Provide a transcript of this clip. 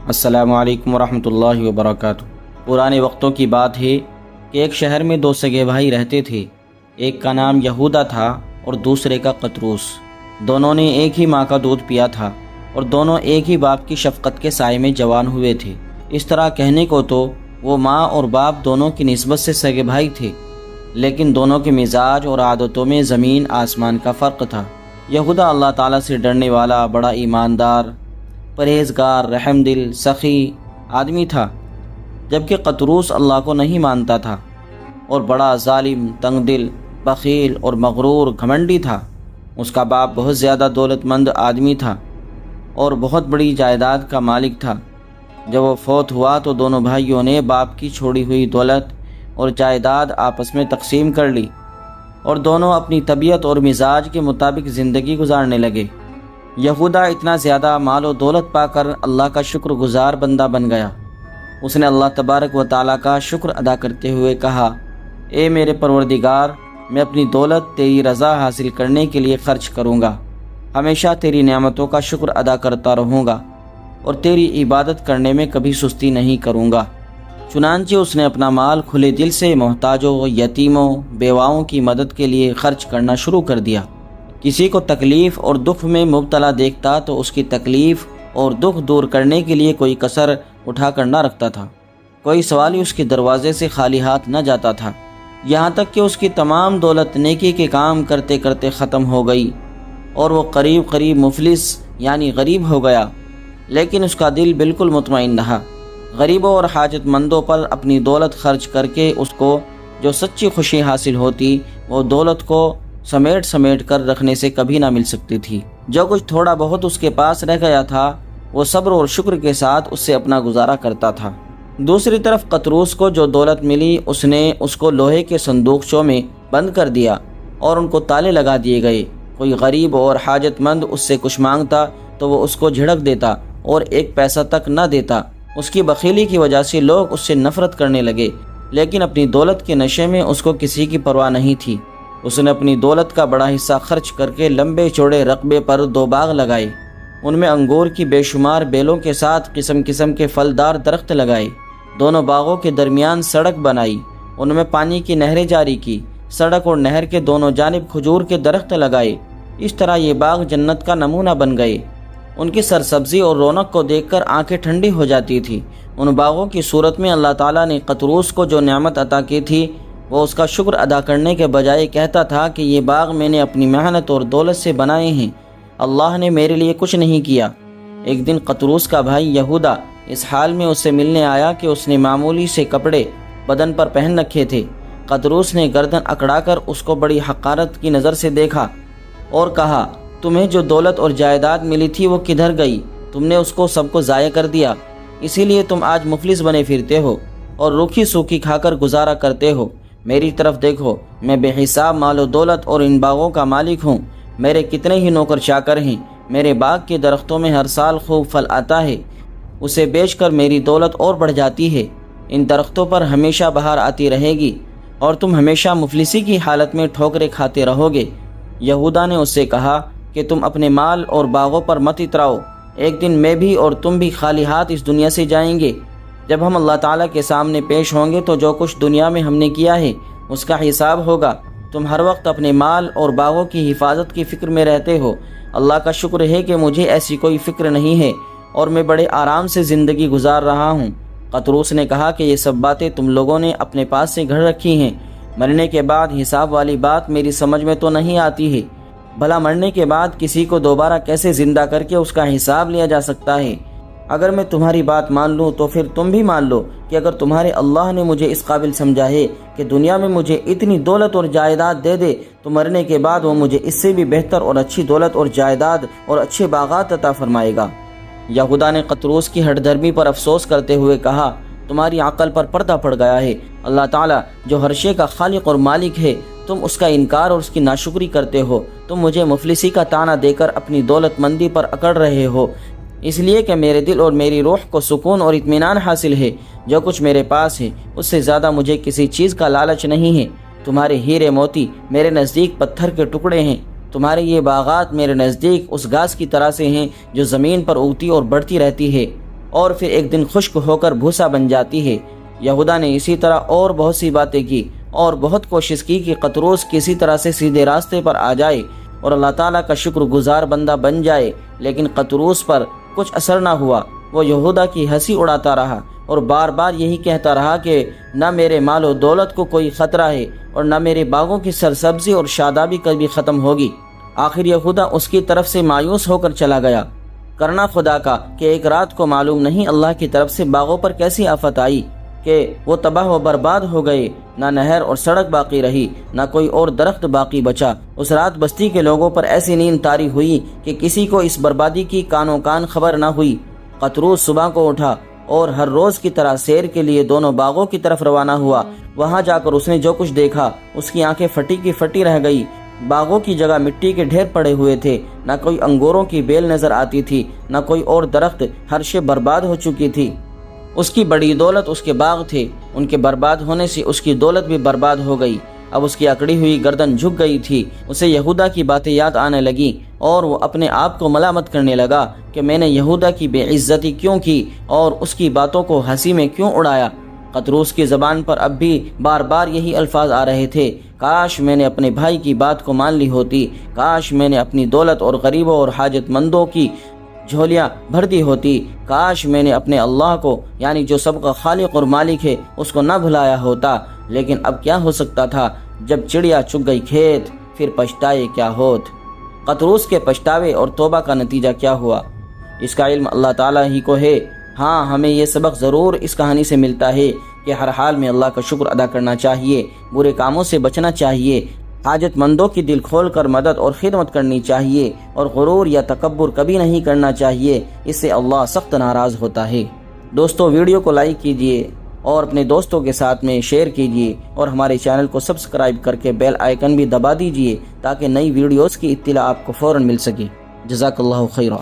السلام علیکم ورحمۃ اللہ وبرکاتہ۔ پرانے وقتوں کی بات ہے کہ ایک شہر میں دو سگے بھائی رہتے تھے۔ ایک کا نام یہودا تھا اور دوسرے کا قطروس۔ دونوں نے ایک ہی ماں کا دودھ پیا تھا اور دونوں ایک ہی باپ کی شفقت کے سائے میں جوان ہوئے تھے۔ اس طرح کہنے کو تو وہ ماں اور باپ دونوں کی نسبت سے سگے بھائی تھے، لیکن دونوں کے مزاج اور عادتوں میں زمین آسمان کا فرق تھا۔ یہودا اللہ تعالیٰ سے ڈرنے والا، بڑا ایماندار، پرہیزگار، رحم دل، سخی آدمی تھا، جبکہ قطروس اللہ کو نہیں مانتا تھا اور بڑا ظالم، تنگ دل، بخیل اور مغرور گھمنڈی تھا۔ اس کا باپ بہت زیادہ دولت مند آدمی تھا اور بہت بڑی جائیداد کا مالک تھا۔ جب وہ فوت ہوا تو دونوں بھائیوں نے باپ کی چھوڑی ہوئی دولت اور جائیداد آپس میں تقسیم کر لی اور دونوں اپنی طبیعت اور مزاج کے مطابق زندگی گزارنے لگے۔ یہودا اتنا زیادہ مال و دولت پا کر اللہ کا شکر گزار بندہ بن گیا۔ اس نے اللہ تبارک و تعالیٰ کا شکر ادا کرتے ہوئے کہا، اے میرے پروردگار، میں اپنی دولت تیری رضا حاصل کرنے کے لیے خرچ کروں گا، ہمیشہ تیری نعمتوں کا شکر ادا کرتا رہوں گا اور تیری عبادت کرنے میں کبھی سستی نہیں کروں گا۔ چنانچہ اس نے اپنا مال کھلے دل سے محتاجوں، یتیموں، بیواؤں کی مدد کے لیے خرچ کرنا شروع کر دیا۔ کسی کو تکلیف اور دکھ میں مبتلا دیکھتا تو اس کی تکلیف اور دکھ دور کرنے کے لیے کوئی کسر اٹھا کر نہ رکھتا تھا۔ کوئی سوالی اس کے دروازے سے خالی ہاتھ نہ جاتا تھا، یہاں تک کہ اس کی تمام دولت نیکی کے کام کرتے کرتے ختم ہو گئی اور وہ قریب مفلس یعنی غریب ہو گیا، لیکن اس کا دل بالکل مطمئن رہا۔ غریبوں اور حاجت مندوں پر اپنی دولت خرچ کر کے اس کو جو سچی خوشی حاصل ہوتی، وہ دولت کو سمیٹ کر رکھنے سے کبھی نہ مل سکتی تھی۔ جو کچھ تھوڑا بہت اس کے پاس رہ گیا تھا، وہ صبر اور شکر کے ساتھ اس سے اپنا گزارا کرتا تھا۔ دوسری طرف قطروس کو جو دولت ملی، اس نے اس کو لوہے کے صندوقچوں میں بند کر دیا اور ان کو تالے لگا دیے گئے۔ کوئی غریب اور حاجت مند اس سے کچھ مانگتا تو وہ اس کو جھڑک دیتا اور ایک پیسہ تک نہ دیتا۔ اس کی بخیلی کی وجہ سے لوگ اس سے نفرت کرنے لگے، لیکن اپنی دولت کے نشے میں اس کو کسی کی پرواہ نہیں تھی۔ اس نے اپنی دولت کا بڑا حصہ خرچ کر کے لمبے چوڑے رقبے پر 2 باغ لگائے، ان میں انگور کی بے شمار بیلوں کے ساتھ قسم قسم کے پھلدار درخت لگائے۔ دونوں باغوں کے درمیان سڑک بنائی، ان میں پانی کی نہریں جاری کی، سڑک اور نہر کے دونوں جانب کھجور کے درخت لگائے۔ اس طرح یہ باغ جنت کا نمونہ بن گئے۔ ان کی سرسبزی اور رونق کو دیکھ کر آنکھیں ٹھنڈی ہو جاتی تھی۔ ان باغوں کی صورت میں اللہ تعالیٰ نے قطروس کو جو نعمت عطا کی تھی، وہ اس کا شکر ادا کرنے کے بجائے کہتا تھا کہ یہ باغ میں نے اپنی محنت اور دولت سے بنائے ہیں، اللہ نے میرے لیے کچھ نہیں کیا۔ ایک دن قطروس کا بھائی یہودا اس حال میں اس سے ملنے آیا کہ اس نے معمولی سے کپڑے بدن پر پہن رکھے تھے۔ قطروس نے گردن اکڑا کر اس کو بڑی حقارت کی نظر سے دیکھا اور کہا، تمہیں جو دولت اور جائیداد ملی تھی وہ کدھر گئی؟ تم نے اس کو سب کو ضائع کر دیا، اسی لیے تم آج مفلس بنے پھرتے ہو اور روکھی سوکھی کھا کر گزارا کرتے ہو۔ میری طرف دیکھو، میں بے حساب مال و دولت اور ان باغوں کا مالک ہوں۔ میرے کتنے ہی نوکر چاکر ہیں۔ میرے باغ کے درختوں میں ہر سال خوب پھل آتا ہے، اسے بیچ کر میری دولت اور بڑھ جاتی ہے۔ ان درختوں پر ہمیشہ بہار آتی رہے گی اور تم ہمیشہ مفلسی کی حالت میں ٹھوکریں کھاتے رہو گے۔ یہودا نے اس سے کہا کہ تم اپنے مال اور باغوں پر مت اتراؤ، ایک دن میں بھی اور تم بھی خالی ہاتھ اس دنیا سے جائیں گے۔ جب ہم اللہ تعالیٰ کے سامنے پیش ہوں گے تو جو کچھ دنیا میں ہم نے کیا ہے اس کا حساب ہوگا۔ تم ہر وقت اپنے مال اور باغوں کی حفاظت کی فکر میں رہتے ہو، اللہ کا شکر ہے کہ مجھے ایسی کوئی فکر نہیں ہے اور میں بڑے آرام سے زندگی گزار رہا ہوں۔ قطروس نے کہا کہ یہ سب باتیں تم لوگوں نے اپنے پاس سے گھڑ رکھی ہیں، مرنے کے بعد حساب والی بات میری سمجھ میں تو نہیں آتی ہے۔ بھلا مرنے کے بعد کسی کو دوبارہ کیسے زندہ کر کے اس کا حساب لیا جا سکتا ہے؟ اگر میں تمہاری بات مان لوں تو پھر تم بھی مان لو کہ اگر تمہارے اللہ نے مجھے اس قابل سمجھا ہے کہ دنیا میں مجھے اتنی دولت اور جائیداد دے دے تو مرنے کے بعد وہ مجھے اس سے بھی بہتر اور اچھی دولت اور جائیداد اور اچھے باغات عطا فرمائے گا۔ یہودا نے قطروس کی ہٹ دھرمی پر افسوس کرتے ہوئے کہا، تمہاری عقل پر پردہ پڑ گیا ہے۔ اللہ تعالیٰ جو ہر شے کا خالق اور مالک ہے، تم اس کا انکار اور اس کی ناشکری کرتے ہو۔ تم مجھے مفلسی کا طعنہ دے کر اپنی دولت مندی پر اکڑ رہے ہو، اس لیے کہ میرے دل اور میری روح کو سکون اور اطمینان حاصل ہے۔ جو کچھ میرے پاس ہے اس سے زیادہ مجھے کسی چیز کا لالچ نہیں ہے۔ تمہارے ہیرے موتی میرے نزدیک پتھر کے ٹکڑے ہیں، تمہارے یہ باغات میرے نزدیک اس گھاس کی طرح سے ہیں جو زمین پر اگتی اور بڑھتی رہتی ہے۔ اور پھر ایک دن خشک ہو کر بھوسا بن جاتی ہے۔ یہودا نے اسی طرح اور بہت سی باتیں کی اور بہت کوشش کی کہ قطروس کسی طرح سے سیدھے راستے پر آ جائے اور اللہ تعالیٰ کا شکر گزار بندہ بن جائے، لیکن قطروس پر کچھ اثر نہ ہوا۔ وہ یہودا کی ہنسی اڑاتا رہا اور بار بار یہی کہتا رہا کہ نہ میرے مال و دولت کو کوئی خطرہ ہے اور نہ میرے باغوں کی سرسبزی اور شادابی کبھی ختم ہوگی۔ آخر یہودا اس کی طرف سے مایوس ہو کر چلا گیا۔ کرنا خدا کا کہ ایک رات کو معلوم نہیں اللہ کی طرف سے باغوں پر کیسی آفت آئی کہ وہ تباہ و برباد ہو گئے، نہ نہر اور سڑک باقی رہی، نہ کوئی اور درخت باقی بچا۔ اس رات بستی کے لوگوں پر ایسی نیند طاری ہوئی کہ کسی کو اس بربادی کی کانوں کان خبر نہ ہوئی۔ قطروس صبح کو اٹھا اور ہر روز کی طرح سیر کے لیے دونوں باغوں کی طرف روانہ ہوا۔ وہاں جا کر اس نے جو کچھ دیکھا اس کی آنکھیں پھٹی کی پھٹی رہ گئی۔ باغوں کی جگہ مٹی کے ڈھیر پڑے ہوئے تھے، نہ کوئی انگوروں کی بیل نظر آتی تھی، نہ کوئی اور درخت، ہر شے برباد ہو چکی تھی۔ اس کی بڑی دولت اس کے باغ تھے، ان کے برباد ہونے سے اس کی دولت بھی برباد ہو گئی۔ اب اس کی اکڑی ہوئی گردن جھک گئی تھی۔ اسے یہودا کی باتیں یاد آنے لگیں اور وہ اپنے آپ کو ملامت کرنے لگا کہ میں نے یہودا کی بے عزتی کیوں کی اور اس کی باتوں کو ہنسی میں کیوں اڑایا۔ قطروس کی زبان پر اب بھی بار بار یہی الفاظ آ رہے تھے، کاش میں نے اپنے بھائی کی بات کو مان لی ہوتی، کاش میں نے اپنی دولت اور غریبوں اور حاجت مندوں کی جھولیاں بھر دی ہوتی، کاش میں نے اپنے اللہ کو یعنی جو سب کا خالق اور مالک ہے اس کو نہ بھلایا ہوتا۔ لیکن اب کیا ہو سکتا تھا، جب چڑیا چگ گئی کھیت پھر پچھتائے کیا ہوت۔ قطروس کے پچھتاوے اور توبہ کا نتیجہ کیا ہوا، اس کا علم اللہ تعالیٰ ہی کو ہے۔ ہاں، ہمیں یہ سبق ضرور اس کہانی سے ملتا ہے کہ ہر حال میں اللہ کا شکر ادا کرنا چاہیے، برے کاموں سے بچنا چاہیے، حاجت مندوں کی دل کھول کر مدد اور خدمت کرنی چاہیے، اور غرور یا تکبر کبھی نہیں کرنا چاہیے، اس سے اللہ سخت ناراض ہوتا ہے۔ دوستو، ویڈیو کو لائک کیجئے اور اپنے دوستوں کے ساتھ میں شیئر کیجئے اور ہمارے چینل کو سبسکرائب کر کے بیل آئیکن بھی دبا دیجئے تاکہ نئی ویڈیوز کی اطلاع آپ کو فوراً مل سکے۔ جزاک اللہ خیرہ۔